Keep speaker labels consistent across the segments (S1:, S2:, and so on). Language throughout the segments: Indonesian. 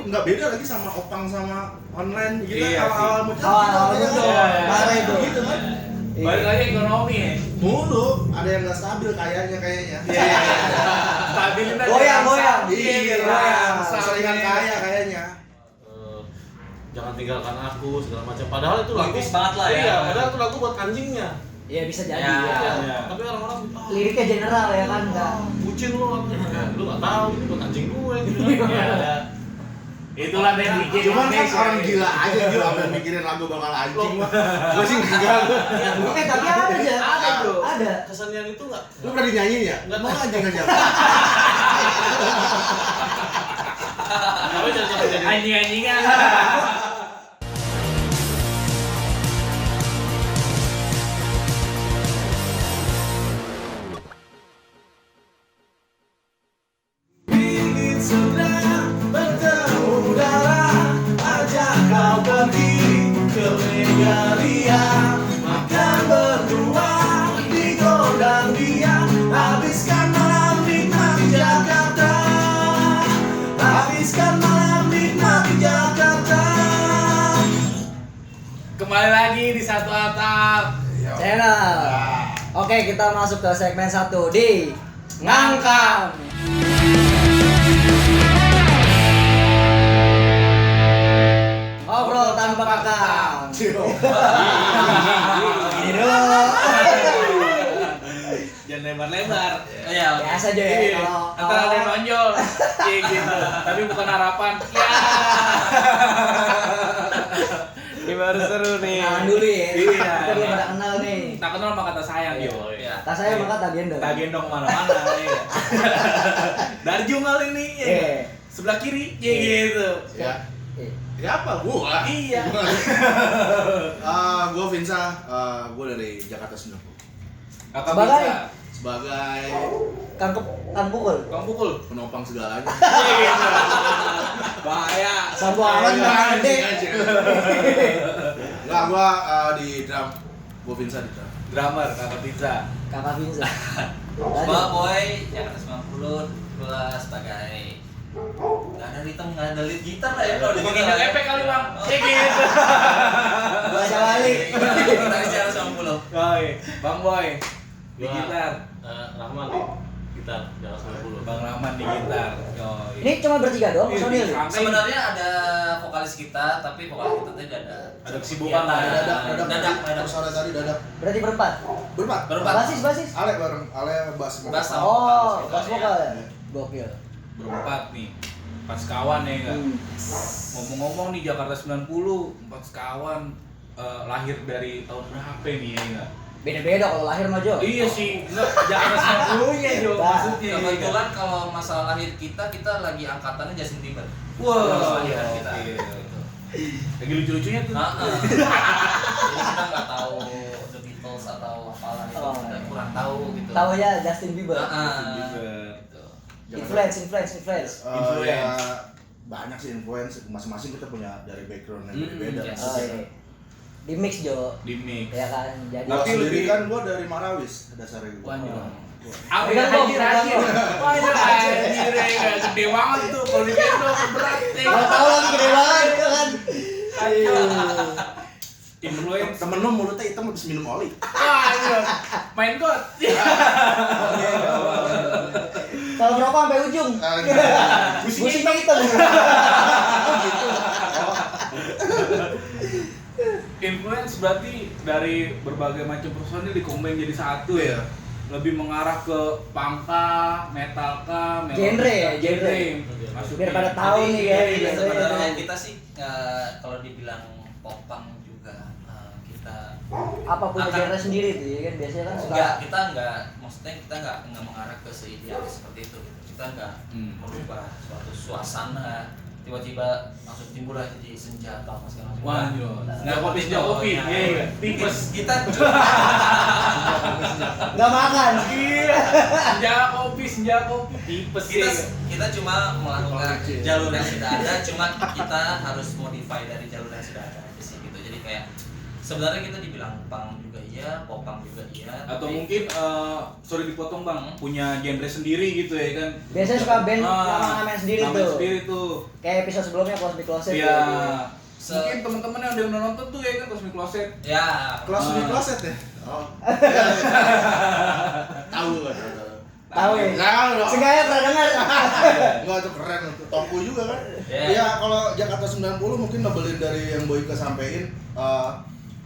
S1: nggak beda lagi sama Opang sama online gitu.
S2: Iya
S1: Awal-awal muncul
S3: parah itu
S1: gitu kan.
S2: Balik lagi ekonomi ya.
S1: Mulu ada yang nggak stabil kayaknya.
S2: Iya. Stabilin aja.
S3: Goyang.
S1: Iya, saringan kaya kayaknya.
S4: Jangan tinggalkan aku segala macam. Padahal itu lagu
S5: Puitis banget lah ya.
S4: Iya, padahal itu lagu buat anjingnya.
S3: Iya bisa jadi.
S5: Ya.
S4: Tapi orang-orang
S3: Liriknya general ya kan enggak.
S4: bucin lu nggak tahu ini buat anjing gue gitu.
S2: Iya. Itulah yang bikin
S1: Cuman kan
S2: Indonesia.
S1: orang gila aja dia sampai mikirin lagu bakal anjing mah. Gua sih enggak.
S3: Tapi ada aja.
S4: Ada, Bro.
S3: Ada.
S4: Kesenian itu nggak
S1: Lu pernah dinyanyiin ya?
S4: Nggak
S1: Mau
S4: tahu.
S1: anjing aja.
S4: Tapi jangan sampai jadi
S2: Anjing-anjingan.
S1: Ingin sedang bertemu darah, ajak kau pergi ke Megaria, makan berdua di gondang dia, habiskan malam nikmat di Jakarta, habiskan malam nikmat di Jakarta.
S2: Kembali lagi di Satu Atap
S3: Channel. Oke, kita masuk ke segmen 1 di Ngangkang. Ngobrol tanpa kakak. Gini dulu.
S2: Jangan lebar-lebar.
S5: Iya.
S3: Biasa aja ya kalau
S2: Antara ada yang nonjol. Iya gitu. Tapi bukan harapan. Ya. Ini baru seru nih.
S3: kenalan dulu ya.
S2: Iya.
S3: Kita belum pada kenal nih.
S2: Tak kenal maka kata sayang yo.
S5: Iya.
S3: Tak saya maka tak gendong.
S2: Tak gendong mana-mana. Iya. Dari Jungal ini. Ya.
S3: Iya.
S2: Sebelah kiri. Iya gitu.
S1: Ya.
S3: Iya.
S1: Ya apa? Gua.
S2: Iya.
S1: Gua Vinsa, gua dari Jakarta 90.
S2: Kakak
S3: Sebagai?
S2: bisa.
S1: Sebagai
S3: Kan pukul.
S2: Kang pukul.
S1: penopang segalanya.
S2: Iya gitu. Bahaya.
S3: Sampo awan
S1: Iya,
S3: Bang Ade.
S1: Enggak, gua di drum. Gua Vinsa di drum.
S2: Drummer Kakak Pizza.
S3: Kakak Vinza.
S5: Gua boy Jakarta 90, gua sebagai nggak ada ritme, nggak ada lead gitar lah ya kalau
S2: Bikin
S5: dibilang ya.
S2: efek kali Bang. Iya gitu.
S3: Gua aja balik.
S5: Kita Jakarta 90.
S2: Boy, Bang Boy. Di
S4: Gua,
S2: gitar.
S4: Rahman nih gitar jangan 90.
S2: Bang Rahman di gitar. Yoi.
S3: Ini cuma bertiga doang
S2: Iya,
S3: personil.
S2: iya.
S5: Sebenarnya ada vokalis kita, tapi vokalis kita tidak ada.
S2: Ada kesibukan lah.
S5: Dadak.
S1: Sore tadi dadak.
S3: Berarti berempat.
S1: Berempat.
S5: Berempat.
S3: Basis.
S1: Ale bareng, Ale bass.
S5: Bass sama
S3: Oh,
S5: vokalis
S3: bass
S5: kita,
S3: vokal
S5: ya.
S3: ya. Gokil.
S2: Berempat nih. Pas kawan ya enggak.
S3: Hmm.
S2: Ngomong-ngomong nih Jakarta 90, empat sekawan lahir dari tahun berapa nih ya enggak?
S3: Beda-beda kalau lahir mah Jo.
S2: Iya sih, enggak Jakarta 90-nya Jo
S3: Nah,
S2: maksudnya.
S5: Kebetulan kalau masalah lahir kita lagi angkatannya Justin Bieber.
S2: Wah,
S5: Lahiran kita.
S2: iya. Lagi lucu-lucunya tuh.
S5: Jadi kita nggak tahu The Beatles atau apalah itu,
S3: Oh,
S5: kita
S3: iya.
S5: kurang tahu gitu.
S3: Tahu ya Justin Bieber.
S2: Bieber.
S5: Gitu.
S3: Influence.
S1: Ya, banyak sih influence. Masing-masing kita punya dari background yang berbeda.
S5: yes.
S3: Oh, iya. Di mix Jo.
S2: Di mix.
S3: Ya kan. Jadi
S1: Gua
S2: Tapi
S1: sendiri
S2: lebih-
S1: kan gua dari Marawis dasarnya gua.
S2: Wah,
S3: Pegang
S2: Ambil
S3: dong,
S2: anjir.
S3: pegang dong.
S2: Wah, ini anjir ya gede banget tuh kalau digendong berat.
S3: Gak tahu lagi gede banget itu kan. Ayo.
S2: Influence.
S1: Temen lu mulutnya hitam habis minum oli.
S2: Wah, iya. Main God.
S3: Kalau ngerokok sampai ujung. Businya hitam.
S2: Influence berarti dari berbagai macam personil dikombin jadi satu ya. Lebih mengarah ke pangka, metalka,
S3: Genre ya, genre.
S2: Masuk
S3: Biar pada tahu nih ya.
S5: Jadi
S3: genre-nya
S5: sebenarnya
S3: tahu.
S5: kita sih kalau dibilang popang juga kita
S3: Apa punya
S5: akan-
S3: genre sendiri tuh ya kan biasanya kan suka.
S5: kita enggak, maksudnya kita enggak mengarah ke seidealis seperti itu. Kita enggak merubah suatu suasana tiba-tiba langsung timbul aja jadi senja atau apa segala macam.
S2: Wah, nggak kopi sejak kopi, iya, tipes.
S5: Kita
S3: Nggak makan.
S2: Iya, senja kopi, tipes
S5: kita
S2: ya.
S5: kita cuma melakukan jalur yang sudah ada, cuma kita harus modify dari jalur yang sudah ada aja sih gitu. Jadi kayak Sebenarnya kita dibilang punk juga iya, popang juga iya.
S2: Atau
S5: tapi-
S2: mungkin sorry dipotong Bang, punya genre sendiri gitu ya kan.
S3: Biasanya suka band nama-nama sendiri
S2: nama
S3: tuh.
S2: sendiri tuh.
S3: Kayak episode sebelumnya Cosmic Closet.
S2: Iya.
S5: Se-
S2: Mungkin teman-teman yang udah nonton tuh ya kan Cosmic Closet.
S5: Ya,
S1: Kelas di kloset ya? Oh. Tahu kan?
S3: Tahu ya?
S1: Tahu dong.
S3: Seenggaknya pernah dengar.
S1: Enggak, itu keren itu. Tongku juga kan?
S5: Iya.
S1: Iya, kalau Jakarta 90 mungkin nebelin dari yang Boyke sampein,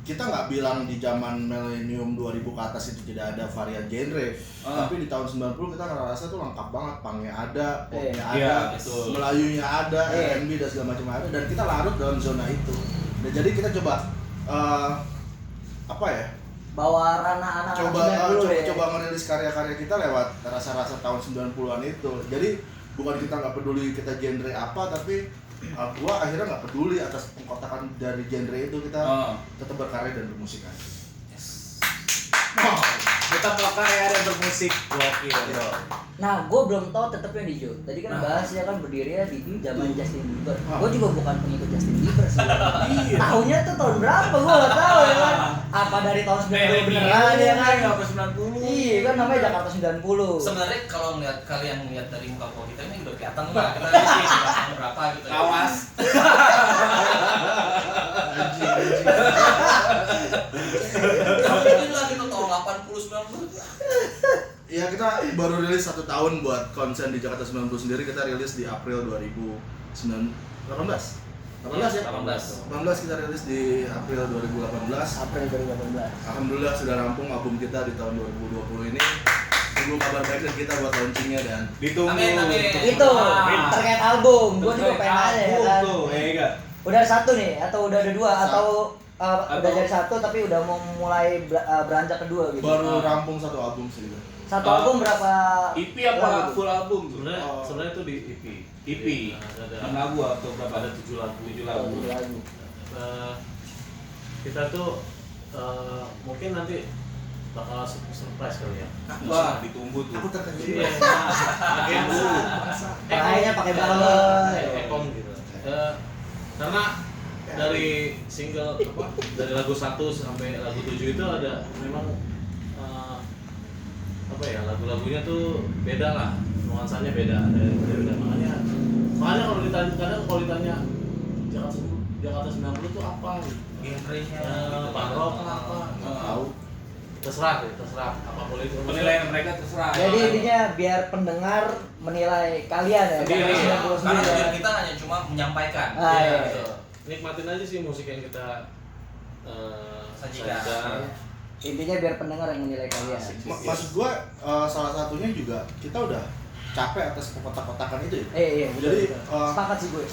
S1: kita nggak bilang di zaman milenium 2000 ke atas itu tidak ada varian genre, tapi di tahun 90 kita ngerasa tuh lengkap banget, punknya ada, popnya ada,
S2: Iya, betul.
S1: Melayunya ada,
S3: Iya.
S1: R&B dan segala macam ada, dan kita larut dalam zona itu. Dan jadi kita coba apa ya?
S3: Bawa ranah anak
S1: Coba
S3: 90 ya.
S1: coba merilis karya-karya kita lewat rasa-rasa tahun 90-an itu. Jadi bukan kita nggak peduli kita genre apa, tapi gua akhirnya nggak peduli atas pengkotakan dari genre itu, kita tetap berkarya dan bermusik aja.
S2: Tetap berkarya dan bermusik. Gokil.
S3: Nah, gue belum tahu tetapnya di Jo. Tadi kan bahasnya kan berdiri di zaman Justin Bieber. Gue juga bukan pengikut Justin Bieber sih.
S2: Iya.
S3: Tahunnya tuh tahun berapa gue nggak tahu ya kan. Apa dari tahun 90 beneran ya kan?
S2: Apa 90?
S3: Iya kan namanya Jakarta 90.
S5: sebenarnya kalau kalian ngeliat dari muka kita ini udah kelihatan lah kita di sini tahun berapa gitu.
S2: Awas.
S5: Tapi inilah kita tahun 80 90.
S1: Ya kita baru rilis 1 tahun buat konsen di Jakarta 90 sendiri, kita rilis di April 2018 ya? 18 kita rilis di April 2018.
S3: April 2018.
S1: Alhamdulillah sudah rampung album kita di tahun 2020 ini. Tunggu kabar baik dari kita buat launchingnya dan
S2: Ditunggu.
S5: Amin.
S3: Itu terkait album, gue juga
S2: Terkait
S3: pengen aja ya
S2: album
S3: kan.
S2: tuh, ya enggak?
S3: Udah ada satu nih atau udah ada dua atau udah
S2: Atau-
S3: jadi satu tapi udah mau mulai beranjak kedua gitu.
S1: baru rampung 1 album sih gitu.
S3: Satu album berapa?
S2: EP apa
S3: lagu?
S2: full album tuh?
S4: Sebenarnya itu di EP.
S2: EP.
S4: Ada
S2: 6 lagu atau berapa?
S4: ada 7 lagu.
S2: 7
S3: Oh,
S2: lagu.
S3: tujuh lagu.
S4: Kita tuh mungkin nanti bakal surprise kali ya.
S2: Wah, ditunggu tuh.
S1: Aku terkejut.
S4: Iya. Mungkin dulu.
S3: Kayaknya pakai balon.
S4: Epom gitu. Karena dari single dari lagu 1 sampai lagu 7 itu ada memang apa ya, lagu-lagunya tuh beda lah, nuansanya beda, ada beda. Makanya kalau ditanya Jakarta 90 tuh apa?
S5: Genrenya
S4: Punk rock apa?
S1: Nggak tahu.
S4: Terserah apa boleh itu.
S2: Penilaian mereka terserah.
S3: Jadi intinya biar pendengar menilai kalian ya.
S2: Sendiri,
S3: Jakarta
S2: ya.
S3: 90
S5: karena
S3: sendiri ya.
S5: tujuan kita hanya cuma menyampaikan.
S3: Ah,
S4: Ya,
S3: iya.
S4: gitu. Nikmatin aja sih musik yang kita
S5: Sajikan.
S3: Intinya biar pendengar yang menilai kalian.
S1: Maksud gua salah satunya juga kita udah capek atas kotak-kotakan itu ya.
S3: Iya, betul,
S1: Jadi
S3: betul. Sepakat sih gue.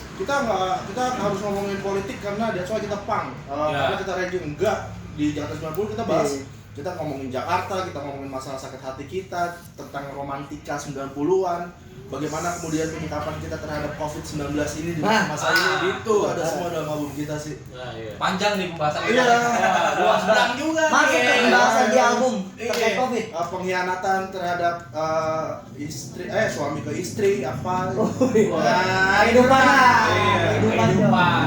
S1: kita harus ngomongin politik karena that's why kita punk. Karena kita reggae enggak, di Jakarta 90 kita bahas.
S3: Iya.
S1: Kita ngomongin Jakarta, kita ngomongin masalah sakit hati kita, tentang romantika 90-an, bagaimana kemudian penyikapan kita terhadap COVID-19 ini di masa ini.
S2: itu.
S1: Ada semua dalam album kita sih.
S4: Nah, iya.
S5: Panjang nih pembahasan
S1: Iya.
S2: Luas benang juga.
S3: Masuk ke pembahasan di album terkait
S2: Iya.
S3: COVID.
S1: Pengkhianatan terhadap suami ke istri apa.
S3: Kehidupan lah.
S2: Iya,
S3: Kehidupan.
S2: kehidupan.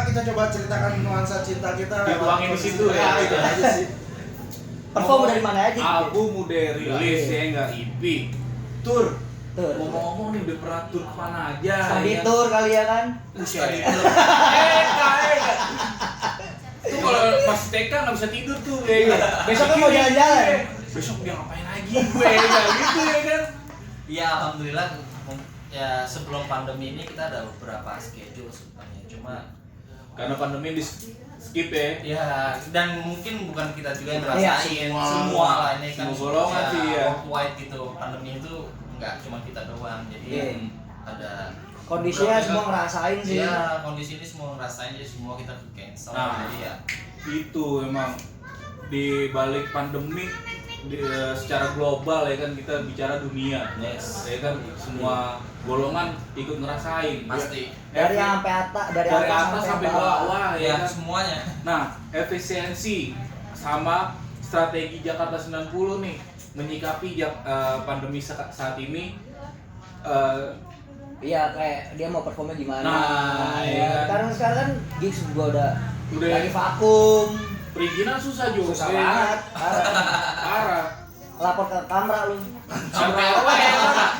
S1: Kita coba ceritakan nuansa cinta kita.
S2: Dituangin di situ ya.
S1: Itu aja sih.
S3: Perform dari mana aja?
S2: Album udah rilis ya enggak EP. Tur.
S3: Tur.
S2: Ngomong-ngomong nih udah pernah tur kemana aja?
S3: Study
S2: ya?
S3: tour kali ya kan?
S5: Study
S2: Eka. Itu kalau pas TK nggak bisa tidur tuh ya.
S3: Besok kan mau jalan-jalan.
S2: Besok dia ngapain lagi gue ya gitu ya kan?
S5: Ya alhamdulillah ya sebelum pandemi ini kita ada beberapa schedule sebenarnya. Cuma
S2: Karena pandemi di skip ya.
S5: ya dan mungkin bukan kita juga yang
S3: Iya,
S5: ngerasain semua lah ini kan
S2: semua golongan sih ya.
S5: worldwide gitu. Pandemi itu enggak cuma kita doang. Jadi
S3: Iya.
S5: ada
S3: Kondisinya
S5: beberapa-
S3: semua ngerasain sih.
S5: Iya, kondisi ini semua ngerasain jadi semua kita cancel.
S2: Nah.
S5: Jadi ya
S2: Itu emang di balik pandemi secara global ya kan kita bicara dunia.
S5: Yes.
S2: Ya kan semua golongan ikut ngerasain.
S5: pasti
S3: Dari yang sampai atas, dari
S2: dari
S3: atas
S2: atas sampai bawah ya
S5: ya
S2: kan.
S5: semuanya.
S2: Nah, efisiensi sama strategi Jakarta 90 nih menyikapi pandemi saat ini
S3: Iya, kayak dia mau performnya gimana.
S2: Nah, iya.
S3: Karena sekarang kan gigs juga udah
S2: Udah
S3: lagi vakum.
S2: perizinan susah juga.
S3: Susah banget.
S2: Parah.
S3: Lapor ke Kamra lu.
S2: Sampai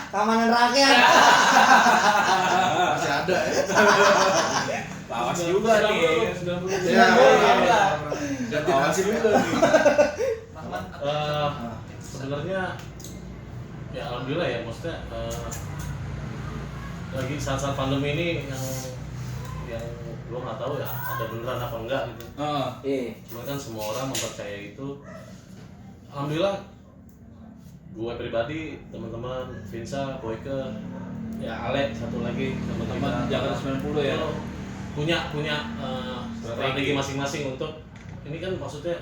S3: Keamanan rakyat.
S1: Masih ada ya.
S2: awas juga nih.
S4: 90.
S1: Ya,
S3: ya.
S1: ganti
S2: Awas
S1: nasib
S2: juga nih.
S5: Rahman,
S4: Sebenarnya ya alhamdulillah ya, maksudnya lagi saat-saat pandemi ini yang gua nggak tahu ya ada beneran apa enggak gitu.
S3: Iya.
S4: Cuma kan semua orang mempercayai itu. Alhamdulillah gue pribadi, teman-teman, Vinsa, Boyke, ya Ale satu lagi
S2: Teman-teman Jakarta 90 ya.
S4: punya strategi masing-masing untuk ini kan maksudnya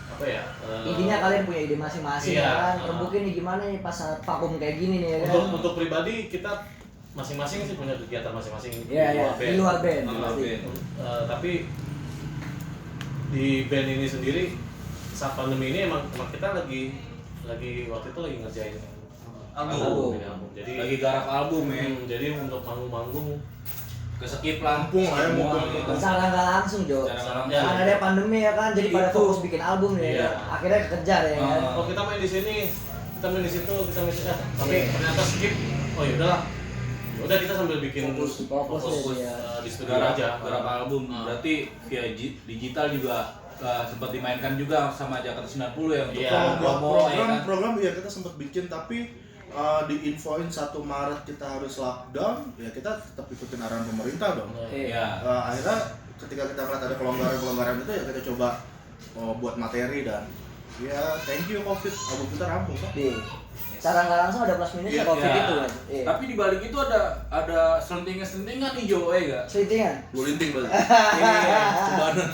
S4: apa ya?
S3: Intinya kalian punya ide masing-masing
S4: Iya,
S3: kan. Terbukin nih gimana nih pas saat vakum kayak gini nih ya kan.
S4: untuk pribadi kita masing-masing sih punya kegiatan masing-masing
S3: Iya, di luar band.
S2: Di luar
S3: pasti.
S2: band.
S4: Tapi di band ini sendiri saat pandemi ini emang kita lagi waktu itu lagi ngerjain
S5: Album.
S4: Jadi
S2: Lagi garap album ya.
S4: jadi untuk manggung-manggung
S2: Keskip Lampung
S1: Ayo,
S2: semua
S1: mumpung.
S2: gitu.
S3: Secara nggak langsung Jo.
S2: Secara nggak langsung.
S4: Ya.
S3: Karena ada pandemi ya kan, jadi pada
S2: Itu.
S3: fokus bikin album nih.
S4: Iya.
S3: Ya. Akhirnya kekejar ya kan.
S4: oh kita main di sini, kita main di situ, kita main di situ, tapi
S3: Iya.
S4: ternyata skip. Oh ya udahlah, udah kita sambil bikin
S3: Fokus ya.
S4: di studio
S2: Garap
S4: aja.
S2: garap album. Berarti via digital juga sempat dimainkan juga sama Jakarta 90 ya untuk
S4: Iya.
S2: promo ya kan.
S1: Program ya kita sempat bikin, tapi diinfoin 1 Maret kita harus lockdown, ya kita tetap ikutin arahan pemerintah dong.
S2: Iya.
S1: Akhirnya ketika kita ngeliat ada kelonggaran itu ya kita coba buat materi dan ya thank you COVID, album kita rampung kok.
S3: Iya. Secara nggak langsung ada plus minusnya
S1: Iya,
S3: COVID
S2: Ya.
S3: itu kan. Iya.
S2: Tapi di balik itu ada selentingan nih Jo, ya enggak?
S3: Selitingan.
S1: Lu linting berarti.
S2: Iya, kebanan.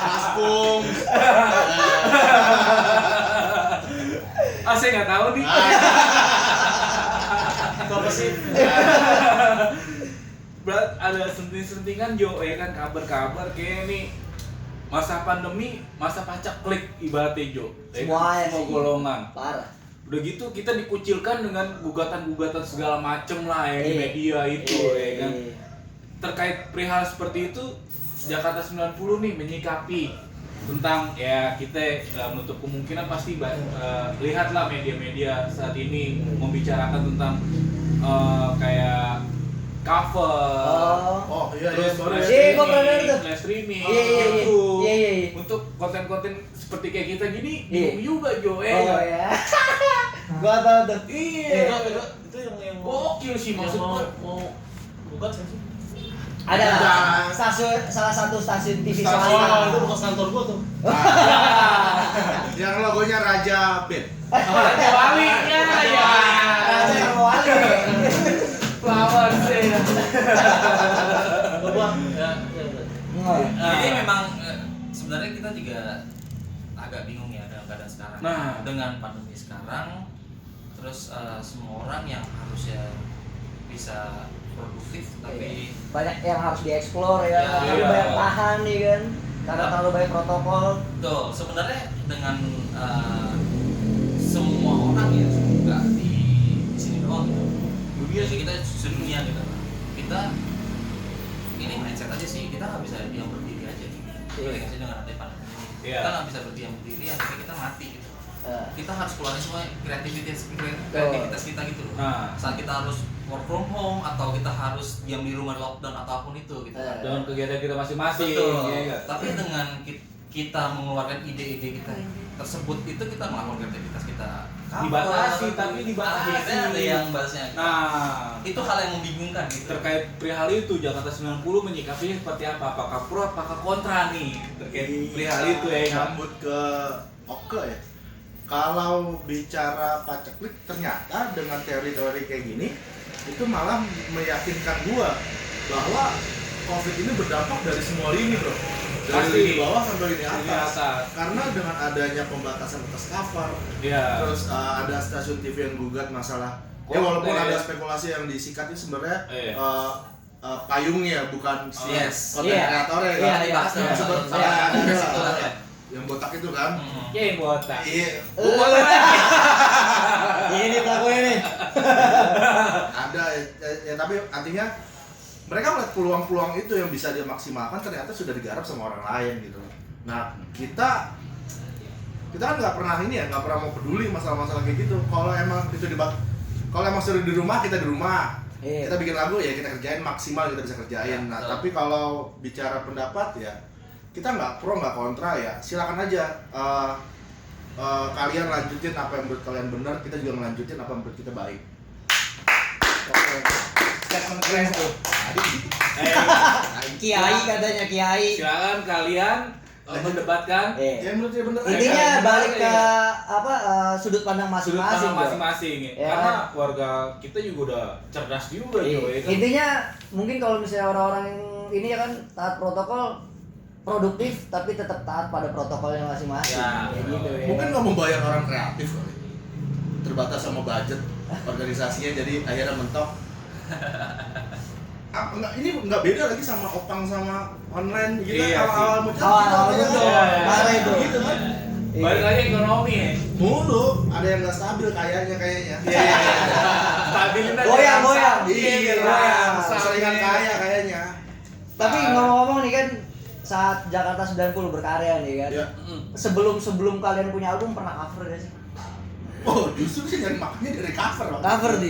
S1: Aspung.
S2: Saya nggak tahu nih.
S4: Itu apa sih?
S2: Berat ada senting-sentingan Jo, ya kan, kabar-kabar kayak nih masa pandemi, masa pacak klik ibaratnya Jo. Ya kan?
S3: Semuanya
S2: Semua
S3: sih.
S2: golongan.
S3: Parah.
S2: Udah gitu kita dikucilkan dengan gugatan-gugatan segala macem lah ya di
S3: Iya.
S2: media itu ya kan.
S3: Iya.
S2: Terkait perihal seperti itu, Jakarta 90 nih menyikapi tentang ya kita menutup kemungkinan pasti lihatlah media-media saat ini membicarakan tentang kayak cover,
S1: Oh iya
S2: terus
S1: baru
S2: live
S1: ya.
S3: Iya, gua pernah denger tuh.
S2: live streaming,
S3: Iya, iya, iya.
S2: gitu.
S3: Iya, iya, iya.
S2: Untuk konten-konten seperti kayak kita gini,
S3: Iya.
S2: bingung juga Jo,
S3: Oh ya. Gua tahu tuh.
S2: Iya,
S4: Itu yang
S2: gokil sih
S4: yang
S2: maksud gua.
S4: mau gugat sih.
S3: Ada lah.
S1: Ada.
S3: Salah satu stasiun TV
S4: Oh, itu
S3: swasta.
S4: bekas kantor gua tuh.
S1: Yang logonya Raja Band.
S2: Wali ya, ya.
S3: Raja Hermawali.
S2: Flowers ya.
S4: Coba ya.
S5: Jadi memang sebenarnya kita juga agak bingung ya dalam keadaan sekarang.
S2: Nah.
S5: Dengan pandemi sekarang, terus semua orang yang harusnya bisa produktif tapi
S3: Banyak yang harus dieksplor ya.
S5: Ya,
S3: Terlalu
S2: iya.
S3: banyak tahan nih kan. Karena terlalu banyak protokol.
S5: tuh sebenarnya dengan semua orang ya nggak di sini doang gitu. Dunia sih kita sedunia gitu. Kita ini mindset aja sih, kita nggak bisa diam berdiri aja gitu.
S3: Iya.
S5: Nggak sih dengan adanya pandemi ini.
S2: Iya.
S5: Kita nggak bisa berdiam berdiri, akhirnya kita mati gitu. Kita harus keluarin semua kreativitas kita gitu loh.
S2: Nah.
S5: Saat kita harus work from home atau kita harus diam di rumah lockdown atau apapun itu gitu.
S2: Dengan kegiatan kita masing-masing.
S5: Betul.
S2: ya nggak?
S5: Tapi dengan kita mengeluarkan ide-ide kita tersebut itu kita melakukan kreativitas kita.
S2: Dibatasi, tapi dibatasi.
S5: Akhirnya ada yang bahasnya.
S2: Nah,
S5: Itu hal yang membingungkan gitu.
S2: terkait perihal itu Jakarta 90 menyikapinya seperti apa? Apakah pro, apakah kontra nih terkait perihal itu ya? nggak?
S1: Nyambut ke Oke ya. Kalau bicara paceklik, ternyata dengan teori-teori kayak gini itu malah meyakinkan gua bahwa COVID ini berdampak dari semua lini, bro. Dari
S2: Pasti.
S1: lini bawah sampai lini
S2: Lini
S1: atas.
S2: atas.
S1: Karena dengan adanya pembatasan atas cover,
S2: Iya.
S1: terus ada stasiun TV yang gugat masalah. Ya
S2: Konten.
S1: walaupun ada spekulasi yang disikat itu sebenarnya
S2: Iya.
S1: payungnya bukan si
S5: Yes.
S1: konten
S3: Iya.
S1: kreatornya
S3: Iya,
S1: kan.
S3: iya.
S5: Bahas
S3: Iya.
S5: sebut
S1: Iya.
S5: ada situ lah ya.
S1: Yang botak itu kan.
S2: Oke, botak.
S1: Iya.
S3: Ini pelakunya nih.
S1: Ada ya, tapi artinya mereka melihat peluang-peluang itu yang bisa dia maksimalkan ternyata sudah digarap sama orang lain gitu. Nah kita kan nggak pernah nggak pernah mau peduli masalah-masalah kayak gitu. Kalau emang sudah di rumah, kita di rumah. Kita bikin lagu ya kita kerjain maksimal kita bisa kerjain. Nah tapi kalau bicara pendapat ya kita nggak pro nggak kontra ya, silakan aja. Kalian lanjutin apa yang menurut kalian benar, kita juga melanjutin apa yang menurut kita baik. Oke. Statement keren tuh.
S3: Kiai katanya Kiai.
S2: Silakan kalian mendebatkan.
S1: Yang menurut dia benar.
S3: Intinya balik ke sudut pandang masing-masing.
S2: Ya. Karena warga kita juga udah cerdas juga ya kan?
S3: Intinya mungkin kalau misalnya orang-orang ini ya kan taat protokol, produktif tapi tetap taat pada protokolnya masing-masing.
S2: Ya,
S3: Kayak gitu ya.
S1: Mungkin nggak membayar orang kreatif kali. Terbatas sama budget organisasinya jadi akhirnya mentok. Ini nggak beda lagi sama opang sama online gitu.
S2: Iya
S1: Awal-awal muncul
S3: parah itu.
S1: gitu kan.
S2: Balik lagi ekonomi ya.
S1: Mulu ada yang nggak stabil kayaknya.
S2: Stabilin aja.
S3: Goyang.
S1: Iya, seringan kaya kayaknya.
S3: Tapi ngomong-ngomong nih kan saat Jakarta 90 berkarya nih kan.
S1: Ya.
S3: Sebelum kalian punya album pernah cover gak sih?
S1: Oh, justru sih nyari makanya dari cover.
S3: Cover di.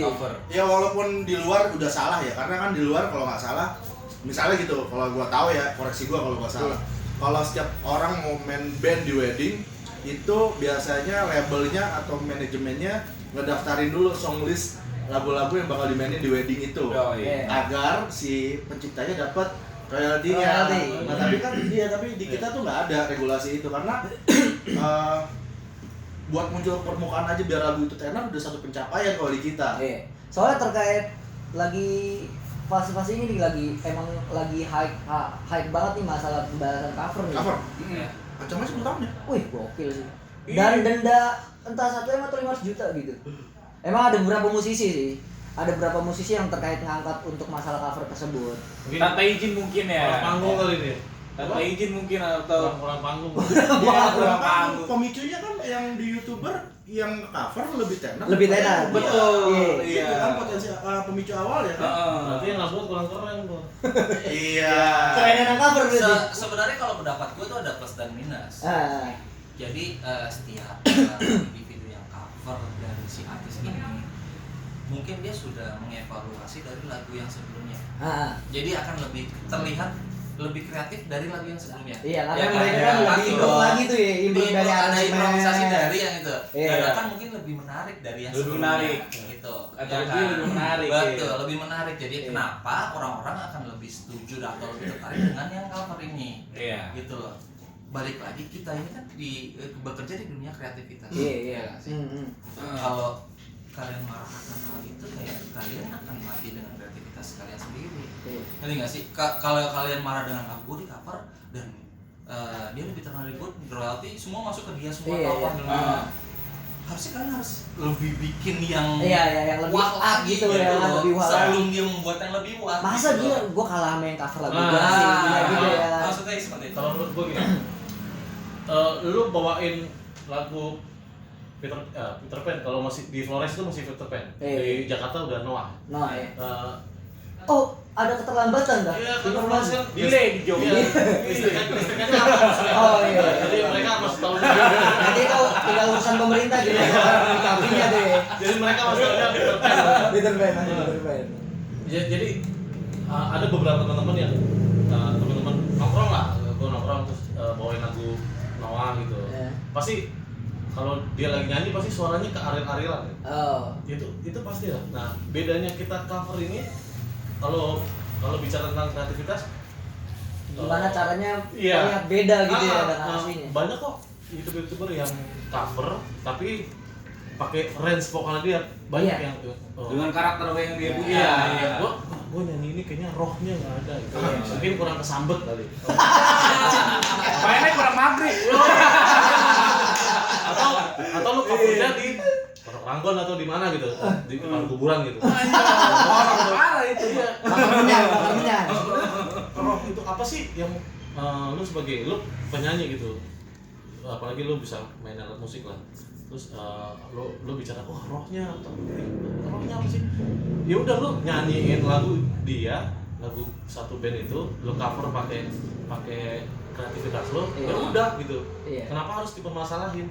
S1: Ya walaupun di luar udah salah ya, karena kan di luar kalau nggak salah, misalnya gitu, kalau gua tahu ya, koreksi gua kalau gua salah. Kalau setiap orang mau main band di wedding, itu biasanya labelnya atau manajemennya ngedaftarin dulu song list lagu-lagu yang bakal dimainin di wedding itu, agar si penciptanya dapat royaltinya. Nah tapi di kita tuh nggak ada regulasi itu karena buat muncul ke permukaan aja biar lagu itu tenar udah satu pencapaian kalau di kita.
S3: Soalnya terkait lagi fase-fase ini nih lagi hype banget nih masalah pembahasan cover nih.
S1: Cover. Macam-macam 10 tahun ya.
S3: Wih, gokil sih. Dan denda entah 1 M atau 500 juta gitu. Emang ada beberapa musisi sih. Ada beberapa musisi yang terkait ngangkat untuk masalah cover tersebut.
S2: Tanpa izin mungkin ya.
S4: Orang panggung kali ini.
S2: Tanpa izin mungkin atau
S4: Orang panggung.
S1: Iya, panggung. Pemicunya kan yang di YouTuber yang cover lebih tenar.
S2: Betul.
S1: Iya. Itu kan potensi pemicu awal ya kan.
S4: Berarti yang nggak buat kurang keren tuh.
S1: Iya.
S3: Kerenan yang cover berarti.
S5: Sebenarnya kalau pendapat gue tuh ada plus dan minus. Jadi setiap individu yang cover dari si artis ini mungkin dia sudah mengevaluasi dari lagu yang sebelumnya. Jadi akan lebih terlihat lebih kreatif dari lagu yang sebelumnya.
S3: Iya, karena mereka kan lebih improve lagi tuh ya, improve dari
S5: ada improvisasi dari yang itu.
S3: Iya.
S5: Dan akan mungkin lebih menarik dari yang
S2: lebih
S5: sebelumnya.
S2: menarik.
S5: Gitu.
S2: Atau lebih menarik.
S5: Betul, lebih menarik. Jadi kenapa orang-orang akan lebih setuju atau lebih tertarik dengan yang cover ini?
S2: Iya.
S5: Gitu loh. Balik lagi kita ini kan bekerja di dunia kreativitas.
S3: Iya.
S5: Kalau kalian marah akan hal itu kayak kalian akan mati dengan kreativitas kalian sendiri. Ngerti nggak sih? Kalau kalian marah dengan lagu di cover dan dia lebih terkenal ribut, berarti semua masuk ke dia semua kawan. Harusnya kalian harus lebih bikin yang
S3: yang lebih wah gitu ya, lebih wah.
S5: Sebelum dia membuat yang lebih wah.
S3: Masa
S5: gitu.
S3: gua kalah sama yang cover lagu gua sih, gitu ya.
S5: Maksudnya seperti itu.
S4: Kalau menurut gue gini, lu bawain lagu Peter Pan, kalau masih di Flores itu masih Peter Pan. Di Jakarta udah Noah.
S3: Oh, ada keterlambatan dah.
S4: Iya, kan Flores kan
S2: delay di Jogja.
S4: Listriknya apa maksudnya?
S3: Oh iya.
S4: Jadi mereka masih tahu.
S3: Nanti itu tinggal urusan pemerintah gitu ya. Kabinya deh.
S4: Jadi mereka masih tahu
S3: Peter Pan.
S4: Jadi ada beberapa teman-teman yang teman-teman nongkrong lah, gue nongkrong terus bawain lagu Noah gitu. Pasti kalau dia lagi nyanyi pasti suaranya ke aril-arilan. Itu pasti lah. Nah, bedanya kita cover ini kalau bicara tentang kreativitas
S3: gimana caranya terlihat beda gitu ya dengan aslinya.
S4: Banyak kok YouTuber yang cover tapi pakai range vokal dia banyak yang
S2: dengan karakter yang dia punya.
S4: Iya. Gua nyanyi ini kayaknya rohnya nggak ada gitu. Mungkin kurang kesambet kali.
S2: Mainnya kurang maghrib.
S4: Atau lu covernya di Pondok Ranggon atau di mana gitu, di depan kuburan gitu.
S2: Parah itu.
S3: Makamnya.
S4: Roh itu apa sih yang lu sebagai lu penyanyi gitu, apalagi lu bisa main alat musik lah, terus lu bicara rohnya apa sih? Ya udah lu nyanyiin lagu dia lagu satu band itu lo cover pakai kreativitas lo,
S3: Iya.
S4: ya udah gitu.
S3: Iya.
S4: Kenapa harus dipermasalahin?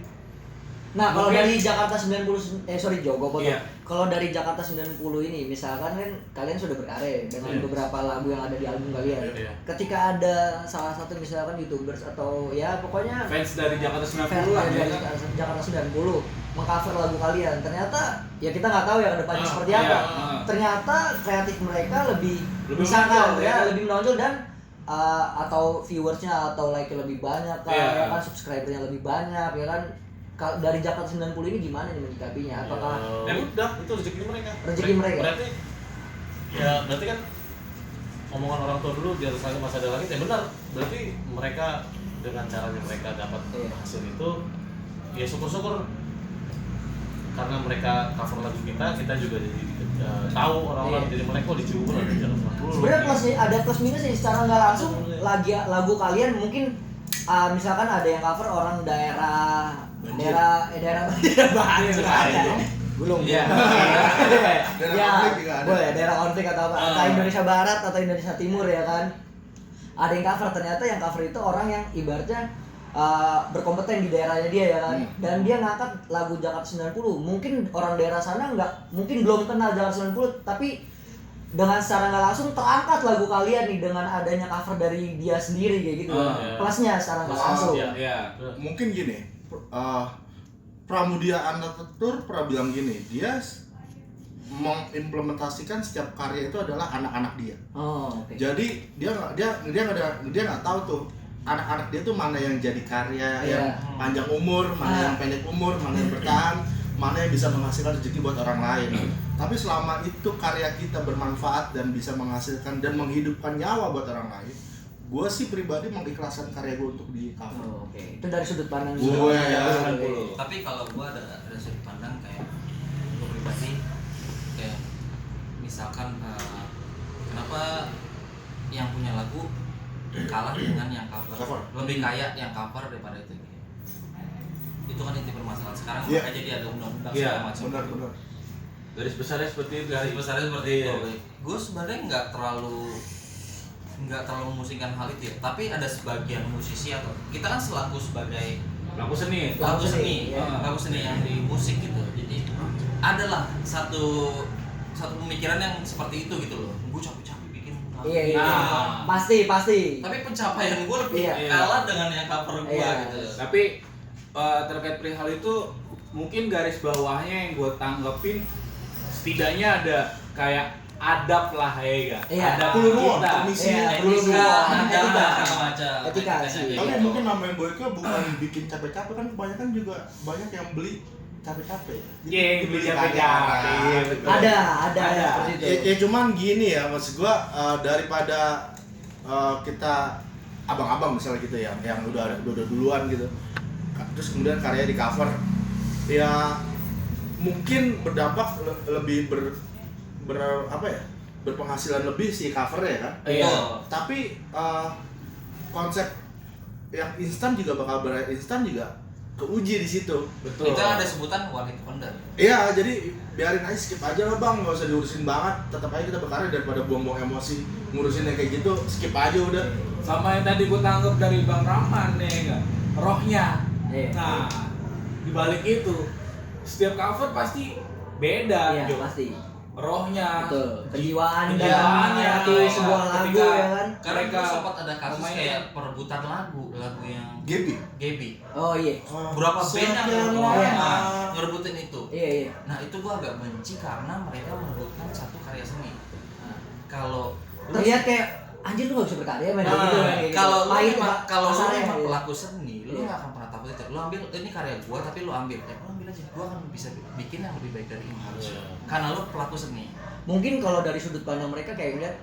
S3: Nah, kalau
S2: Mungkin-
S3: dari Jakarta 90 gue potong.
S2: Iya.
S3: Kalau dari Jakarta 90 ini misalkan kan kalian sudah berkarya dengan
S4: Iya.
S3: beberapa lagu yang ada di album kalian.
S4: Iya.
S3: Ketika ada salah satu misalkan YouTubers atau ya pokoknya
S2: Fans dari Jakarta 90
S3: fans
S2: lah
S3: dari
S2: ya.
S3: Jakarta 90 mengcover lagu kalian, ternyata ya kita nggak tahu ya ke depannya seperti apa.
S2: iya.
S3: Ternyata kreatif mereka lebih
S2: Lebih
S3: misalkan
S2: menonjol,
S3: ya,
S2: ya.
S3: lebih menonjol dan atau viewersnya atau like lebih banyak kan,
S2: Iya.
S3: ya kan subscribernya lebih banyak ya kan. Dari Jakarta 90 ini gimana nih menyikapinya? Apakah
S4: Ya udah, itu rezeki mereka.
S3: Rezeki mereka.
S4: Berarti kan omongan orang tua dulu di atas langit masih ada langit, ya benar. Berarti mereka dengan caranya mereka dapat
S3: Iya.
S4: hasil itu, ya syukur-syukur karena mereka cover lagu kita juga jadi tahu orang-orang,
S3: Iya.
S4: jadi mereka kok dicubur ada jalan 90.
S3: sebenarnya ada plus minus sih secara nggak langsung lagu kalian mungkin misalkan ada yang cover orang daerah banjir ada. Belum.
S2: Iya.
S1: Daerah
S3: Ya,
S1: konflik juga ada.
S3: boleh daerah konflik atau apa? Atau Indonesia Barat atau Indonesia Timur ya kan. Ada yang cover, ternyata yang cover itu orang yang ibaratnya berkompeten di daerahnya dia ya kan. Dan dia ngangkat lagu Jakarta 90. Mungkin orang daerah sana mungkin belum kenal Jakarta 90, tapi dengan secara nggak langsung terangkat lagu kalian nih dengan adanya cover dari dia sendiri kayak gitu.
S4: Iya.
S3: Plusnya secara nggak langsung.
S4: Iya.
S2: Iya.
S1: Mungkin gini, Pramudia Anantatur pernah bilang gini, dia mengimplementasikan setiap karya itu adalah anak-anak dia.
S3: Oh, oke.
S1: Jadi dia nggak tahu tuh anak-anak dia tuh mana yang jadi karya
S3: Iya.
S1: yang panjang umur, mana yang pendek umur, mana yang bertahan, mana yang bisa menghasilkan rezeki buat orang lain. Tapi selama itu karya kita bermanfaat dan bisa menghasilkan dan menghidupkan nyawa buat orang lain, gue sih pribadi mengikhlaskan karya gue untuk di cover.
S3: Oh, oke. Itu dari sudut pandang
S1: Gue
S3: ya.
S1: ya.
S5: Tapi kalau gua ada sudut pandang kayak gua pribadi kayak misalkan kenapa yang punya lagu kalah dengan yang cover. Lebih kaya yang cover daripada itu. Itu kan inti permasalahan sekarang.
S1: Iya.
S5: Makanya jadi ada undang-undang
S2: Iya,
S5: segala macam.
S1: Benar.
S2: Garis besarnya seperti itu.
S5: Garis besarnya seperti
S2: Iya.
S5: itu. Gue sebenarnya nggak terlalu memusingkan hal itu ya. Tapi ada sebagian musisi atau kita kan selaku sebagai
S2: Lagu seni.
S5: lagu seni,
S3: Iya.
S5: lagu seni yang di musik gitu. Jadi adalah satu pemikiran yang seperti itu gitu loh. Gue capek-capek bikin lagu.
S3: Iya.
S2: Nah.
S3: Pasti.
S5: Tapi pencapaian gue lebih
S3: Iya.
S5: kalah dengan yang cover gue
S3: Iya.
S5: gitu.
S2: Tapi terkait perihal itu mungkin garis bawahnya yang gue tanggepin setidaknya ada kayak adab lah ya gak?
S3: Iya.
S2: Adab
S1: Kulunwon,
S2: kita.
S1: permisi.
S3: Iya,
S5: Etika,
S3: etika.
S5: segala macam.
S3: Etika sih.
S1: Tapi mungkin namanya Boyka bukan bikin capek-capek, kan kebanyakan juga banyak yang beli capek-capek. Jadi
S2: Iya, yang beli capek-capek.
S1: karya.
S2: Iya, betul.
S3: Ada
S2: Ada.
S3: seperti itu.
S1: Ya cuman gini ya, maksud gua daripada kita abang-abang misalnya gitu ya, yang udah duluan gitu, terus kemudian karya di cover, ya mungkin berdampak lebih berpenghasilan lebih si cover ya kan.
S2: Iya.
S1: Tapi konsep yang instan juga bakal instan juga keuji di situ.
S2: Betul.
S5: Itu ada sebutan one hit wonder.
S1: Iya, jadi biarin aja, skip aja lah bang, nggak usah diurusin banget. Tetap aja kita berkarya daripada buang-buang emosi ngurusin yang kayak gitu, skip aja udah.
S2: Sama yang tadi gue tanggap dari Bang Rahman nih gak? Rohnya.
S3: Iya.
S2: Nah, dibalik itu setiap cover pasti beda.
S3: Iya,
S2: Jo.
S3: pasti.
S2: Rohnya,
S3: Betul. Kejiwaan
S2: Kejiwaannya,
S3: hati sebuah lagu
S2: ketika-
S3: ya kan.
S5: Karena
S2: Mereka
S5: gue sempat ada kasus
S2: pemainnya.
S5: kayak perebutan lagu yang Gaby.
S3: Oh iya.
S5: Berapa band yang
S1: Sekian
S5: ngerebutin itu.
S3: Iya.
S5: Nah itu gue agak benci karena mereka merebutkan satu karya seni. Kalau
S3: Terlihat kayak anjir lu gak bisa berkarya main gitu. kayak gitu.
S5: kalau lu
S3: Pahit,
S5: memang kalau lu
S3: kasarnya,
S5: memang
S3: iya.
S5: pelaku seni, lu
S3: Iya.
S5: nggak akan pernah takut itu. Lu ambil ini karya gua tapi lu ambil aja. Gua akan bisa bikin yang lebih baik dari ini. Karena lu pelaku seni.
S3: Mungkin kalau dari sudut pandang mereka kayak ngeliat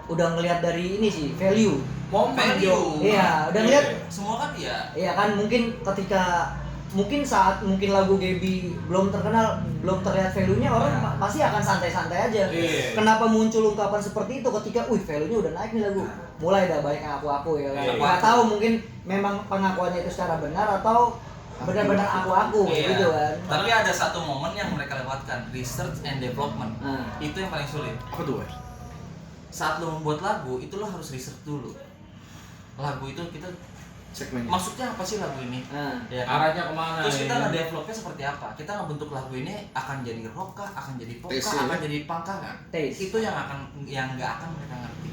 S3: udah ngelihat dari ini sih value.
S2: momen
S5: Value.
S2: Jo.
S3: Iya, udah ngeliat.
S5: Semua kan ya.
S3: Iya kan mungkin saat lagu Gaby belum terkenal, belum terlihat value-nya, orang pasti akan santai-santai aja.
S2: Iya.
S3: Kenapa muncul ungkapan seperti itu ketika value-nya udah naik nih lagu. Mulai dah banyak yang aku ya kan.
S2: Iya.
S3: Nggak tahu mungkin memang pengakuannya itu secara benar atau benar-benar aku
S5: Iya.
S3: gitu kan.
S5: Tapi ada satu momen yang mereka lewatkan, research and development.
S3: Nah.
S5: Itu yang paling sulit.
S1: Apa tuh, Wes?
S5: saat lo membuat lagu itu lo harus research dulu. Lagu itu kita
S1: Segmennya.
S5: maksudnya apa sih lagu ini? Ya kan?
S2: Arahnya kemana?
S5: Terus kita
S2: ya?
S5: nge-developnya seperti apa? Kita ngebentuk lagu ini akan jadi rock kah, akan jadi pop
S1: Taste,
S5: kah,
S1: ya?
S5: akan jadi punk kah kan?
S3: Taste.
S5: Itu yang nggak akan mereka ngerti.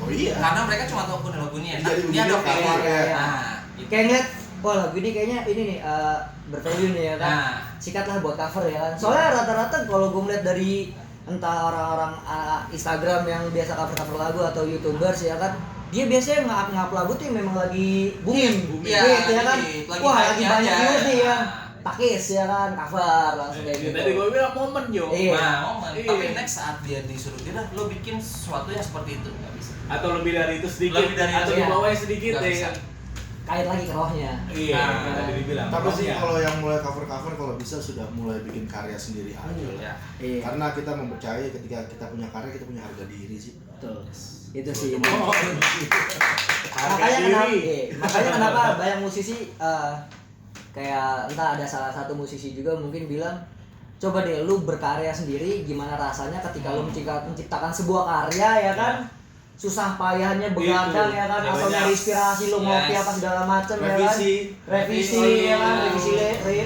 S1: Oh iya.
S5: Karena mereka cuma tahu lagu ini ya.
S1: Jadi
S5: Ini ada
S1: begini,
S5: value.
S1: cover, ya.
S5: Nah, gitu.
S3: Kayak ngeliat, wah lagu ini kayaknya ini nih bervalue nih ya kan.
S5: Nah.
S3: Sikatlah buat cover ya kan. Soalnya rata-rata kalau gue melihat dari entah orang-orang Instagram yang biasa cover-cover lagu atau YouTubers ya kan, dia biasanya ngap lagu tuh yang memang lagi booming,
S5: Iya,
S3: hit, ya kan.
S5: lagi
S3: Wah lagi
S5: hype-nya
S3: banyak
S5: aja.
S3: views nih ya.
S5: Nah.
S3: Takis ya kan, cover langsung kayak gitu.
S2: Tadi gue bilang momen Jo.
S3: Iya.
S5: Nah, momen.
S2: Iya.
S5: Tapi next saat dia disuruh dia dah, lo bikin sesuatu yang seperti itu nggak bisa.
S2: Atau lebih dari itu sedikit.
S5: Lebih dari
S2: atau
S5: itu,
S2: di
S3: ya.
S2: bawahnya sedikit
S5: Nggak
S2: ya.
S5: bisa.
S2: Kan?
S3: Kait lagi ke rohnya.
S2: Iya,
S5: Nah.
S2: tadi dibilang.
S1: Tapi sih
S2: rohnya.
S1: kalau yang mulai cover-cover kalau bisa sudah mulai bikin karya sendiri aja lah.
S5: Ya.
S3: Iya.
S1: Karena kita mempercayai ketika kita punya karya kita punya harga diri sih.
S3: Betul. Itu sih.
S2: Oh, harga
S3: makanya kenapa,
S2: diri.
S3: makanya kenapa banyak musisi kayak entah ada salah satu musisi juga mungkin bilang coba deh lu berkarya sendiri gimana rasanya ketika lu menciptakan sebuah karya ya kan, susah payahnya begadang
S2: Itu.
S3: ya kan,
S2: Ya,
S3: asal
S2: banyak.
S3: nyari inspirasi lu ngopi
S5: Yes.
S3: apa segala macem ya kan,
S1: Revisi.
S3: revisi ya kan, revisi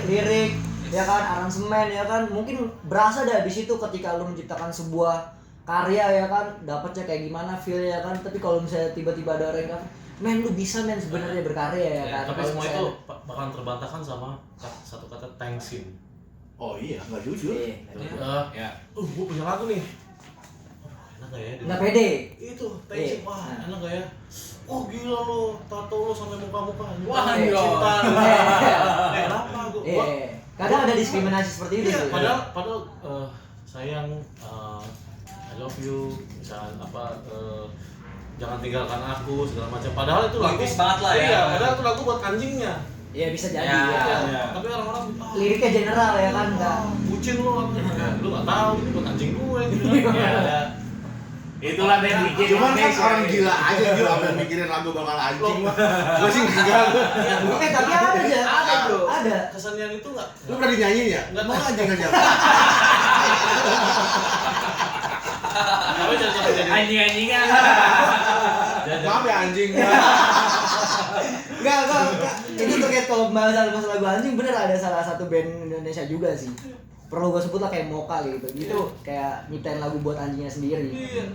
S3: lirik ya kan, aransemen ya kan, mungkin berasa dah di situ ketika lu menciptakan sebuah karya ya kan, dapetnya kayak gimana feel ya kan. Tapi kalau misalnya tiba-tiba ada orang yang men lu bisa men sebenarnya berkarya ya kan.
S4: Tapi
S3: Kalau
S4: semua
S3: misalnya-
S4: itu bakalan terbantahkan sama satu kata thanksin.
S1: Oh iya, nggak jujur.
S3: Iya.
S2: Ya.
S4: Gue punya lagu nih. Enak gak ya?
S3: Nggak pede.
S4: Itu thanksin.
S3: Iya.
S4: Wah,
S3: Nah.
S4: enak gak ya? Oh gila lo, tato lo sampai muka-muka.
S2: Wah,
S3: iya.
S4: cinta.
S3: Iya.
S4: Kenapa gue?
S3: Iya. Kadang ada diskriminasi seperti itu.
S4: Iya,
S3: tuh.
S4: padahal sayang, I love you, misalnya apa, jangan tinggalkan aku segala macam. Padahal itu lagu
S5: Puitis banget lah ya.
S4: Iya, padahal itu lagu buat anjingnya.
S3: Iya bisa jadi.
S5: Ya.
S3: Ya.
S2: Iya.
S4: Tapi orang-orang
S3: Liriknya general ya kan, enggak.
S4: bucin lu, lu nggak tahu ini buat anjing gue gitu.
S2: Ya. Itulah teknik
S1: Cuman kan
S2: Indonesia.
S1: orang gila aja dia sampai mikirin lagu bakal anjing mah. Gue sih enggak.
S3: Tapi ada aja.
S2: Ada, Bro.
S3: Ada.
S4: Kesan yang itu nggak?
S1: Lu pernah dinyanyiin ya?
S4: Nggak
S1: Mau
S4: tahu.
S1: anjing aja.
S4: Tapi jangan sampai jadi.
S2: Anjing-anjingan.
S1: Maaf ya anjing.
S3: Enggak. Itu terkait kalau masalah lagu anjing bener ada salah satu band Indonesia juga sih. Perlu gue sebut lah kayak Moka gitu. Itu kayak nyiptain lagu buat anjingnya sendiri.
S4: Iya.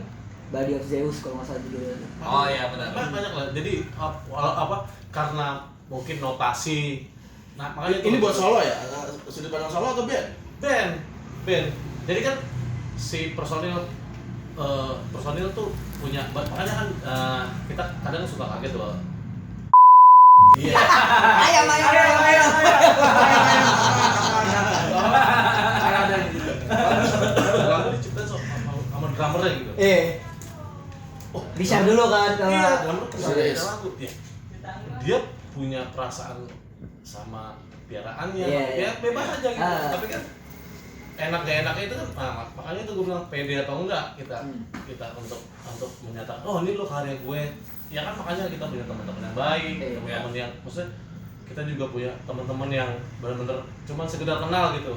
S3: Body of Zeus kalau nggak salah judulnya.
S5: Oh iya benar.
S4: Banyak lah. Jadi apa? Karena mungkin notasi. Nah makanya
S1: Ini buat solo ya? Sudut pandang solo atau band?
S4: band. Jadi kan si personil tuh punya, makanya kan kita kadang suka kaget loh.
S1: Iya.
S3: Ayam.
S2: Ada gitu.
S4: Lagu diciptain sama drummernya gitu.
S3: Bisa dulu kan kalau
S4: Iya, drummer bisa
S1: Serius.
S4: ada lagu. Dia punya perasaan sama piaraannya,
S3: Iya,
S4: ya
S3: iya.
S4: bebas aja gitu.
S3: Ah.
S4: Tapi kan enak gak enaknya itu kan, makanya itu gue bilang pede atau enggak kita untuk menyatakan, oh ini lo karya gue. Ya kan makanya kita punya teman-teman yang baik,
S3: Iya.
S4: teman-teman yang maksudnya kita juga punya teman-teman yang benar-benar cuma sekedar kenal gitu.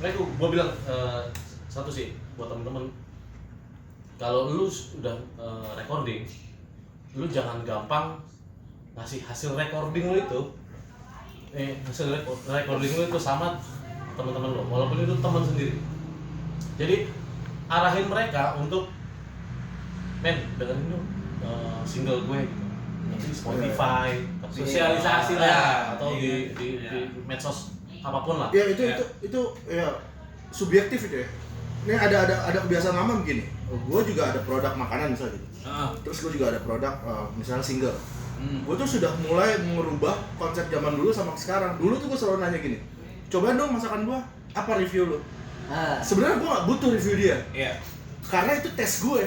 S4: Makanya gue bilang satu sih buat teman-teman, kalau lu udah recording, lu jangan gampang ngasih hasil recording lu itu, hasil recording lu itu sama teman-teman lo, walaupun itu teman sendiri. Jadi arahin mereka untuk, men dengerin dong single gue gitu, nanti di Spotify,
S2: Sosialisasi lah.
S4: atau
S2: Iya.
S4: di medsos apapun lah.
S1: Ya itu ya subjektif itu ya. Ini ada kebiasaan lama begini. Gue juga ada produk makanan misalnya gitu. Terus gue juga ada produk misalnya single. Gue tuh sudah mulai merubah konsep zaman dulu sama sekarang. Dulu tuh gue selalu nanya gini, coba dong masakan gue, apa review lo? Sebenarnya gue gak butuh review dia,
S2: Iya.
S1: karena itu tes gue.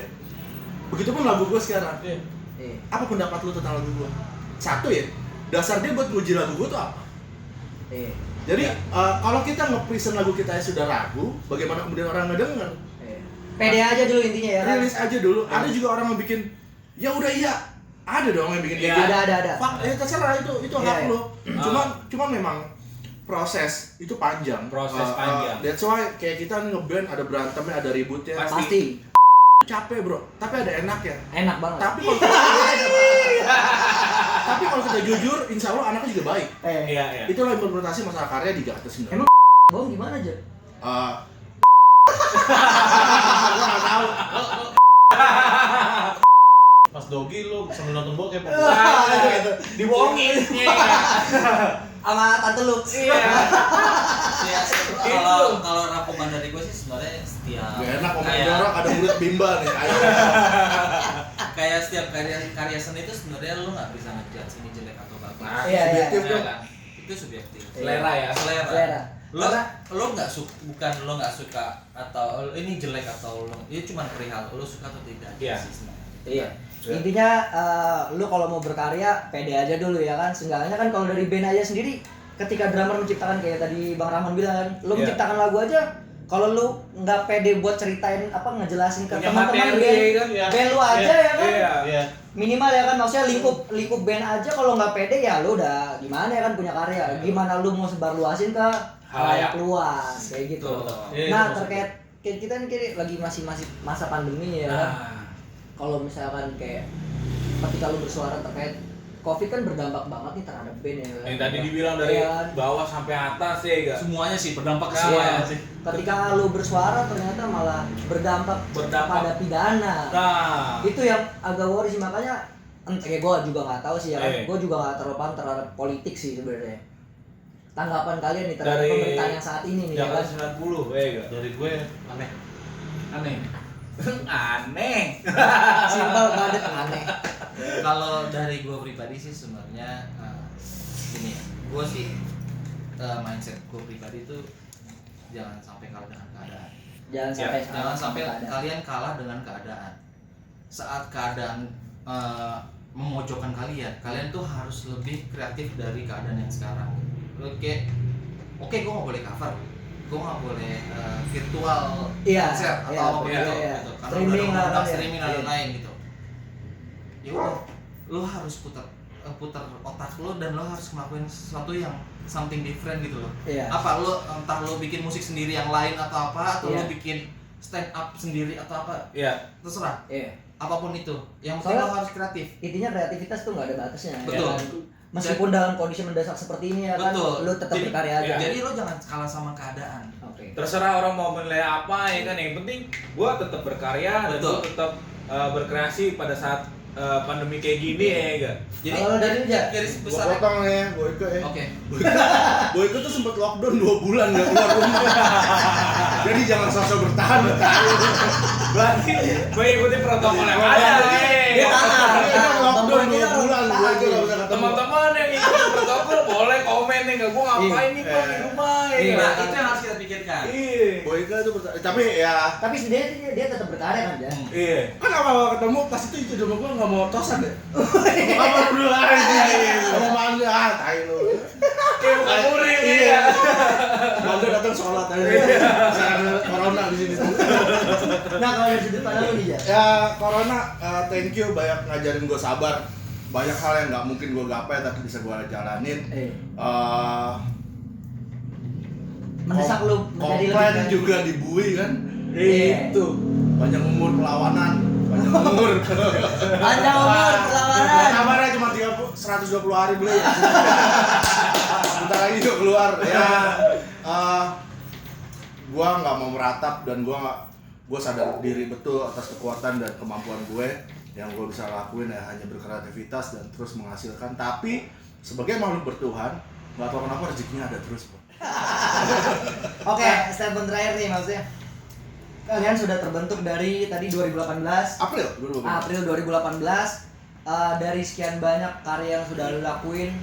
S1: Begitupun lagu gue sekarang.
S4: Iya.
S1: Apa pendapat lu tentang lagu gue? Satu ya, dasar dia buat nguji lagu gue tuh apa? Jadi kalau kita nge-present lagu kita yang sudah ragu, bagaimana kemudian orang ngedenger?
S3: Pede aja dulu intinya ya kan.
S1: Rilis aja dulu. Ada juga orang yang bikin, ya udah iya. Ada dong yang bikin
S2: Iya,
S1: kayak gitu.
S3: ada.
S1: Fak, terserah itu
S3: Iya,
S1: hak
S3: iya.
S1: lo. Cuman memang proses itu panjang.
S2: Proses panjang.
S1: That's why kayak kita ngeband ada berantemnya, ada ributnya.
S2: Pasti.
S1: capek bro, tapi ada enaknya.
S3: Enak banget.
S1: Tapi kalau kita jujur, insya Allah anaknya juga baik.
S2: Iya.
S1: Itulah implementasi masalah karya di Jakarta 9.
S3: Emang Bom gimana aja?
S1: Gua nggak tahu.
S4: Pas Dogi lu sambil nonton bokep.
S2: Dibohongin.
S3: Sama Tante Lux.
S2: Iya.
S5: Ya, kalau rangkuman dari gue sih sebenarnya setiap
S1: Gak enak ngomongin orang ada mulut bimba nih.
S5: kayak setiap karya seni itu sebenarnya lu nggak bisa ngejudge ini jelek atau bagus.
S2: Nah,
S3: Iya,
S1: subjektif
S2: iya.
S1: tuh.
S5: Itu subjektif.
S2: Selera ya.
S3: Selera.
S5: Lo nggak suka, bukan lo nggak suka atau ini jelek atau lo ini cuma perihal lo suka atau tidak.
S2: Iya.
S5: Sih sebenarnya.
S3: Iya. Intinya lu kalau mau berkarya pede aja dulu ya kan. Seenggaknya kan kalau dari band aja sendiri ketika drummer menciptakan kayak tadi Bang Rahman bilang kan, lu menciptakan lagu aja kalau lu nggak pede buat ceritain apa ngejelasin ke teman-teman band lu aja ya kan.
S4: Iya.
S3: Minimal ya kan, maksudnya lingkup band aja kalau nggak pede ya lu udah gimana ya kan punya karya. Gimana lu mau sebar luasin ke halayak luas kayak gitu. Nah, terkait kita kan lagi masih masa pandemi ya kan. Kalau misalkan kayak ketika lu bersuara terkait Covid kan berdampak banget nih terhadap band ya kan.
S2: Yang tadi dibilang dari bawah sampai atas ya enggak?
S5: Semuanya sih berdampak ke semuanya sih.
S3: Ketika lu bersuara ternyata malah berdampak pada pidana.
S2: Nah,
S3: Itu yang agak worry sih, makanya kayak gue juga nggak tahu sih ya kan. Gue juga nggak terlalu paham terhadap politik sih sebenarnya. Tanggapan kalian nih terhadap
S2: dari
S3: pemerintahan yang saat ini nih ya kan.
S2: Jakarta 90 ya enggak?
S4: Dari gue aneh.
S2: Aneh.
S3: Simpel banget aneh.
S5: Kalau dari gue pribadi sih sebenarnya gini ya, gue sih mindset gue pribadi itu jangan sampai kalah dengan keadaan. Jangan sampai kalian kalah dengan keadaan. Saat keadaan memojokkan kalian tuh harus lebih kreatif dari keadaan yang sekarang. Oke, gue nggak boleh cover, gue nggak boleh virtual konser atau apa gitu, karena
S3: streaming
S5: udah streaming dan lain-lain gitu. Ya udah, lo harus putar otak lo dan lo harus ngelakuin sesuatu yang something different gitu loh. Apa lo entah lo bikin musik sendiri yang lain atau apa, atau lo bikin stand up sendiri atau apa, terserah. Apapun itu, yang penting lo harus kreatif.
S3: Intinya kreativitas tuh nggak ada batasnya.
S5: Betul.
S3: Ya kan? Meskipun dalam kondisi mendesak seperti ini ya kan, lo tetap berkarya aja.
S5: Jadi lo jangan kalah sama keadaan.
S2: Terserah orang mau menilai apa ya kan, yang penting gua tetap berkarya dan gua tetap berkreasi pada saat pandemi kayak gini ya enggak.
S5: Jadi
S3: kalau dari
S5: garis
S1: Gua
S5: besar.
S1: potong nih, Boyke ya.
S5: Oke.
S1: Boyke tuh sempat lockdown 2 bulan nggak keluar rumah. Jadi jangan sosok bertahan.
S2: Berarti gue ikutin protokol yang ada.
S3: Dia tahan.
S1: Lockdown 2 bulan, Boyke nggak bisa ketemu.
S2: Teman-teman yang ikutin protokol boleh komen nih, nggak gue ngapain nih kok di rumah ya.
S5: Nah, itu yang harus kita pikirkan.
S1: Boyke tuh tapi ya.
S3: Tapi sebenarnya dia tetap berkarya kan ya.
S2: Iya.
S1: Kan awal ketemu pas itu rumah gua nggak mau tosan deh. Apa dulu aja. Sama Manda, tai lu.
S2: Kayak bukan murid ya.
S1: Manda datang sholat aja. Karena corona di sini.
S3: Nah, kalau dari sudut pandang lu nih ya.
S1: Ya corona, thank you banyak ngajarin gua sabar. Banyak hal yang nggak mungkin gua gapai tapi bisa gua jalanin.
S3: Mendesak lu menjadi
S1: komplain
S3: lebih
S1: juga dibui kan.
S3: Itu.
S1: Panjang umur perlawanan, panjang umur.
S3: Panjang umur perlawanan.
S1: Kabarnya cuma 120 hari beli. Bentar lagi juga keluar. Ya, gua nggak mau meratap dan gua sadar diri betul atas kekuatan dan kemampuan gue. Yang gue bisa lakuin ya hanya berkreativitas dan terus menghasilkan. Tapi sebagai makhluk bertuhan, nggak tahu kenapa rezekinya ada terus, bro.
S3: Oke, statement terakhir nih maksudnya. Kalian sudah terbentuk dari tadi 2018
S1: April
S3: 2018. Dari sekian banyak karya yang sudah lu lakuin,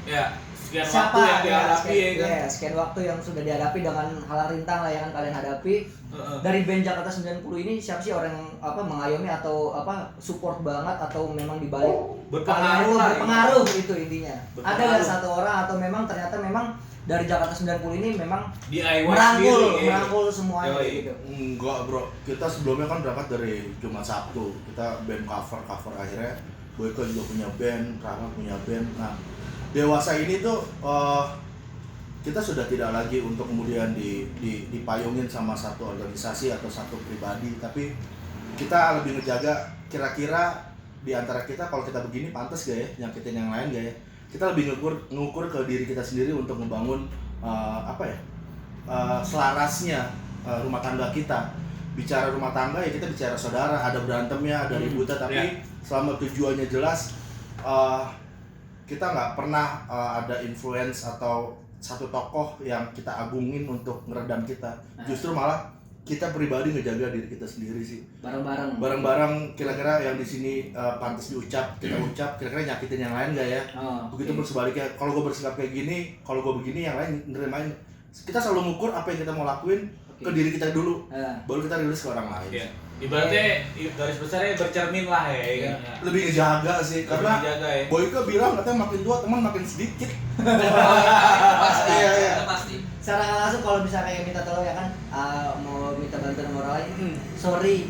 S2: Sekian waktu yang dihadapi ya kan.
S3: sekian waktu yang sudah dihadapi dengan hal rintang lah yang kalian hadapi. Dari band Jakarta 90 ini siapa sih orang yang mengayomi atau support banget atau memang dibalik berpengaruh itu intinya. Ada nggak satu orang atau memang ternyata memang dari Jakarta 90 ini memang merangkul semuanya gitu.
S1: Enggak, bro. Kita sebelumnya kan berangkat dari Jumat Sabtu. Kita band cover akhirnya. Boyke juga punya band, Rahmat punya band. Nah, dewasa ini tuh kita sudah tidak lagi untuk kemudian dipayungin sama satu organisasi atau satu pribadi, tapi kita lebih ngejaga kira-kira di antara kita kalau kita begini pantas gak ya nyakitin yang lain gak ya. Kita lebih ngukur ke diri kita sendiri untuk membangun selarasnya rumah tangga kita. Bicara rumah tangga ya kita bicara saudara, ada berantemnya, ada ributnya, tapi selama tujuannya jelas, kita nggak pernah ada influence atau satu tokoh yang kita agungin untuk ngeredam kita. Justru malah kita pribadi ngejaga diri kita sendiri sih. Bareng-bareng kira-kira yang di sini pantas diucap, kita ucap, kira-kira nyakitin yang lain gak ya? Begitu pun sebaliknya, kalau gue bersikap kayak gini, kalau gue begini yang lain nerimain. Kita selalu ngukur apa yang kita mau lakuin ke diri kita dulu, baru kita rilis ke orang lain.
S2: Yeah. Ibaratnya garis besarnya bercermin lah ya kan.
S1: Lebih ngejaga sih, karena
S2: ya.
S1: Boyka bilang katanya makin tua teman makin sedikit.
S5: Pasti.
S1: Iya.
S5: Pasti.
S3: Secara nggak langsung kalau misalnya kayak minta tolong ya kan, mau minta bantuan sama orang lain, sorry,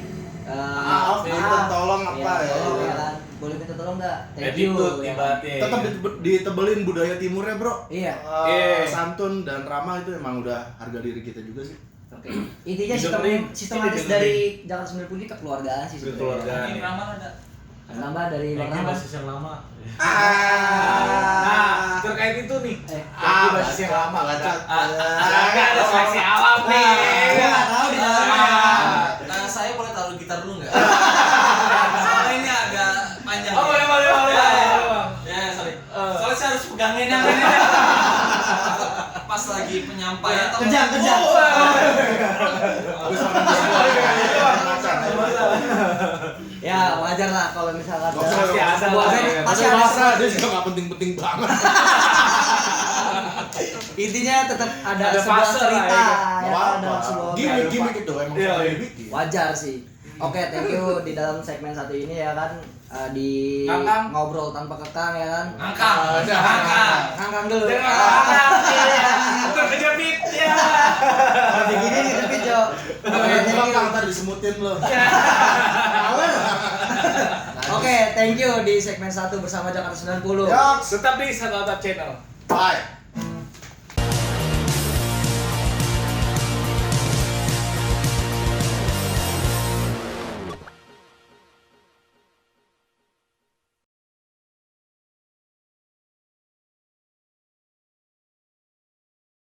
S1: minta tolong apa ya?
S3: Tolong ya kan, boleh minta tolong nggak? Thank you.
S2: Attitude ibaratnya.
S1: Tetap ditebelin budaya timurnya bro.
S3: Iya.
S1: Santun dan ramah itu emang udah harga diri kita juga sih.
S3: Oke. Intinya sistematis
S2: ini
S3: dari Jakarta 90 ini kekeluargaan sih sebenarnya.
S2: Kekeluargaan.
S5: Ini ramah ada.
S3: Nambah dari Bang
S4: Yang
S3: Rahmat.
S4: basis yang lama.
S2: Nah, terkait itu nih.
S1: Basis yang lama gacot.
S2: Ada seleksi alam nih.
S3: Gua nggak tahu di dalamnya.
S5: Nah, saya boleh taruh gitar dulu nggak? Soalnya ini agak panjang.
S2: Oh, boleh.
S5: Ya, sorry. Soalnya saya harus pegangin yang ini. Pas lagi penyampaian.
S3: Kejang. Ya wajar lah kalau misalkan
S2: Pasti ada.
S3: pasti ada.
S1: Dia juga nggak penting-penting banget.
S3: Intinya tetap ada
S2: Ada
S3: sebuah
S2: fase lah,
S3: cerita
S1: Nggak
S3: ya, dalam
S1: apa-apa.
S3: sebuah
S1: Gimik itu emang
S2: Iya,
S1: selalu
S2: iya.
S1: dibikin.
S3: wajar sih. Oke, thank you di dalam segmen satu ini ya kan, di
S2: Ngangkang.
S3: ngobrol tanpa kekang ya kan. Ngangkang dulu.
S2: Bukan kejepit ya.
S3: Kalau begini nih tapi Jo.
S1: Ngangkang ntar disemutin lo.
S3: Oke, thank you di segmen 1 bersama Jakarta 90.
S1: Yoks.
S2: Tetap di Satu Atap Channel.
S1: Bye.